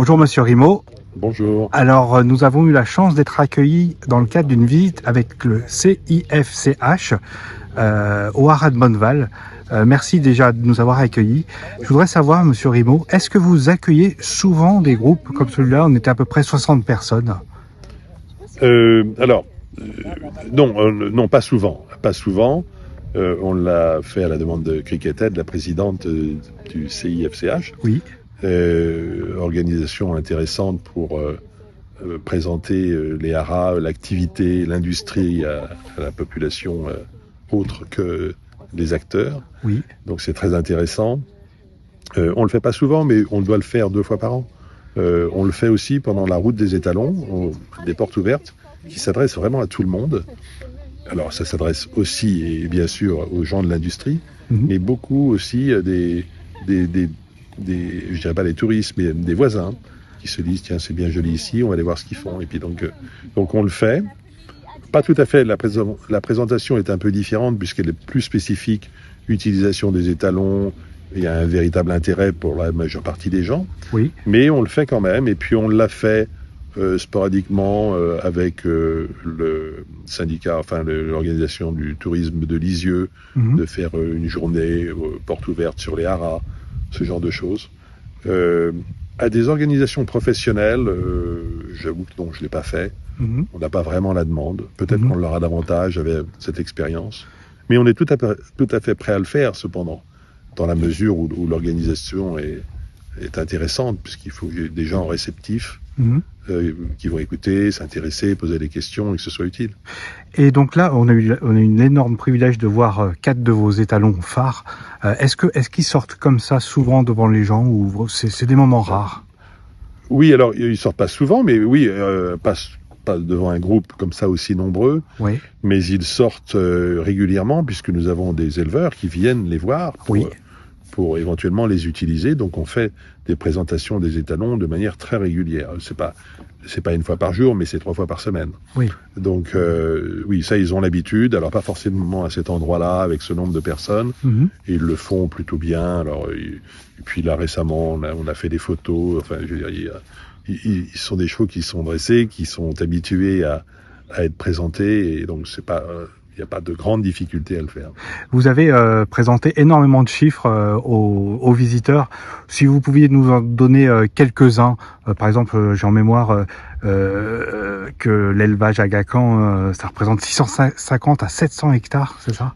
Bonjour Monsieur Rimaud. Bonjour. Alors nous avons eu la chance d'être accueillis dans le cadre d'une visite avec le CIFCH au Haras de Bonneval. Merci déjà de nous avoir accueillis. Je voudrais savoir, Monsieur Rimaud, est-ce que vous accueillez souvent des groupes comme celui-là? On était à peu près 60 personnes. Non, pas souvent. Pas souvent. On l'a fait à la demande de Cricket, la présidente du CIFCH. Oui. Organisation intéressante pour présenter les haras, l'activité, l'industrie à la population autre que les acteurs. Oui. Donc c'est très intéressant. On le fait pas souvent, mais on doit le faire 2 fois par an. On le fait aussi pendant la route des étalons, des portes ouvertes, qui s'adresse vraiment à tout le monde. Alors ça s'adresse aussi, et bien sûr, aux gens de l'industrie, mais beaucoup aussi je dirais pas des touristes, mais des voisins qui se disent tiens c'est bien joli ici, on va aller voir ce qu'ils font. Et puis donc on le fait. Pas tout à fait. La présentation est un peu différente puisqu'elle est plus spécifique. Utilisation des étalons. Il y a un véritable intérêt pour la majeure partie des gens. Oui. Mais on le fait quand même. Et puis on l'a fait sporadiquement avec le syndicat, enfin l'organisation du tourisme de Lisieux, de faire une journée porte ouverte sur les haras, ce genre de choses. À des organisations professionnelles, j'avoue que non, je ne l'ai pas fait. On n'a pas vraiment la demande. Peut-être qu'on l'aura davantage avec cette expérience. Mais on est tout à fait prêt à le faire, cependant, dans la mesure où l'organisation est intéressante, puisqu'il faut des gens réceptifs qui vont écouter, s'intéresser, poser des questions et que ce soit utile. Et donc là, on a eu un énorme privilège de voir 4 de vos étalons phares. Est-ce qu'ils sortent comme ça souvent devant les gens ou c'est des moments rares? Oui, alors ils sortent pas souvent, mais oui, pas devant un groupe comme ça aussi nombreux. Oui. Mais ils sortent régulièrement puisque nous avons des éleveurs qui viennent les voir pour éventuellement les utiliser. Donc on fait des présentations des étalons de manière très régulière. C'est pas une fois par jour, mais c'est 3 fois par semaine. Oui. Donc oui, ça ils ont l'habitude. Alors pas forcément à cet endroit-là avec ce nombre de personnes. Ils le font plutôt bien. Alors et puis là récemment, on a fait des photos. Enfin, je veux dire, ils sont des chevaux qui sont dressés, qui sont habitués à être présentés, et donc c'est pas il n'y a pas de grande difficulté à le faire. Vous avez présenté énormément de chiffres aux visiteurs. Si vous pouviez nous en donner quelques-uns, par exemple, j'ai en mémoire que l'élevage à Gacon, ça représente 650 à 700 hectares, c'est ça?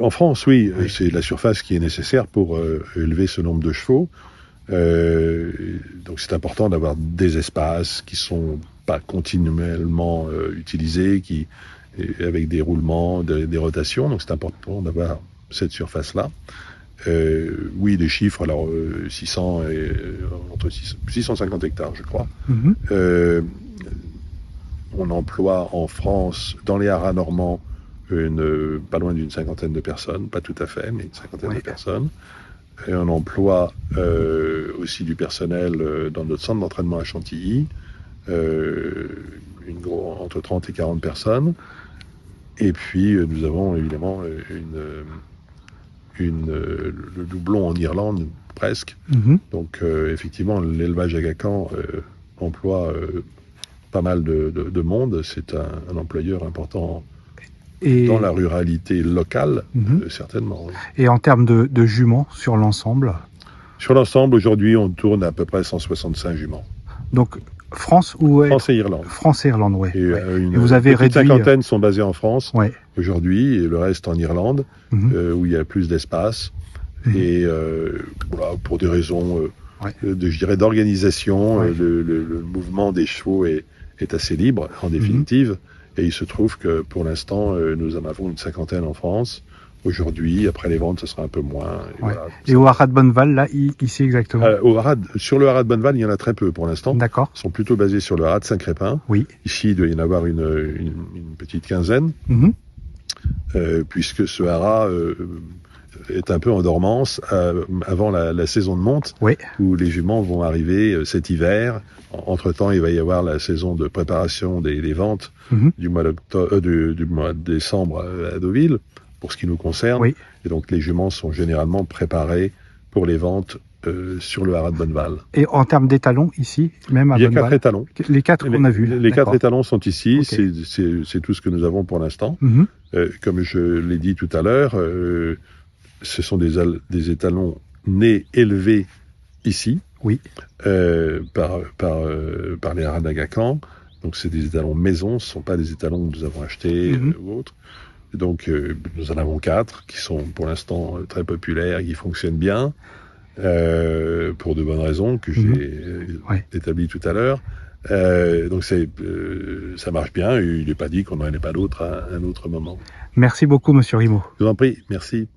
En France, oui. C'est la surface qui est nécessaire pour élever ce nombre de chevaux. Donc c'est important d'avoir des espaces qui sont pas continuellement utilisés, avec des roulements, des rotations. Donc c'est important d'avoir cette surface-là. Oui, des chiffres, alors 600 et entre 650 hectares, je crois. On emploie en France, dans les haras normands, pas loin d'une 50aine de personnes, pas tout à fait, mais une 50aine de personnes. Et on emploie aussi du personnel dans notre centre d'entraînement à Chantilly, entre 30 et 40 personnes. Et puis nous avons évidemment le doublon en Irlande, presque. Donc effectivement, l'élevage à Gacon emploie pas mal de monde. C'est un employeur important. Dans la ruralité locale, certainement. Oui. Et en termes de juments sur l'ensemble? Sur l'ensemble, aujourd'hui, on tourne à peu près 165 juments. Donc, France ou France et Irlande. France et Irlande, oui. Et, et vous avez réduit... Une cinquantaine sont basées en France aujourd'hui, et le reste en Irlande, où il y a plus d'espace. Et voilà, pour des raisons, je dirais, d'organisation, le mouvement des chevaux est assez libre, en définitive. Et il se trouve que pour l'instant, nous en avons une 50aine en France. Aujourd'hui, après les ventes, ce sera un peu moins. Et, voilà, et au Haras de Bonneval, là, ici exactement sur le Haras de Bonneval, il y en a très peu pour l'instant. D'accord. Ils sont plutôt basés sur le Haras de Saint-Crépin. Oui. Ici, il doit y en avoir une petite quinzaine, puisque ce haras est un peu en dormance avant la saison de monte, où les juments vont arriver cet hiver. Entre-temps, il va y avoir la saison de préparation des ventes du mois de décembre à Deauville, pour ce qui nous concerne. Et donc, les juments sont généralement préparés pour les ventes sur le haras de Bonneval. Et en termes d'étalons, ici, même à Bonneval? Il y a 4 étalons. Les 4 qu'on a vus. Les 4 étalons sont ici, Okay. c'est tout ce que nous avons pour l'instant. Comme je l'ai dit tout à l'heure, ce sont des étalons nés, élevés ici, oui. par les haras d'Agacan. Donc c'est des étalons maison, ce ne sont pas des étalons que nous avons achetés ou autres. Donc nous en avons 4 qui sont pour l'instant très populaires, qui fonctionnent bien, pour de bonnes raisons que j'ai établies tout à l'heure. Donc ça marche bien, et il n'est pas dit qu'on n'en ait pas d'autres à un autre moment. Merci beaucoup, Monsieur Rimaud. Je vous en prie, merci.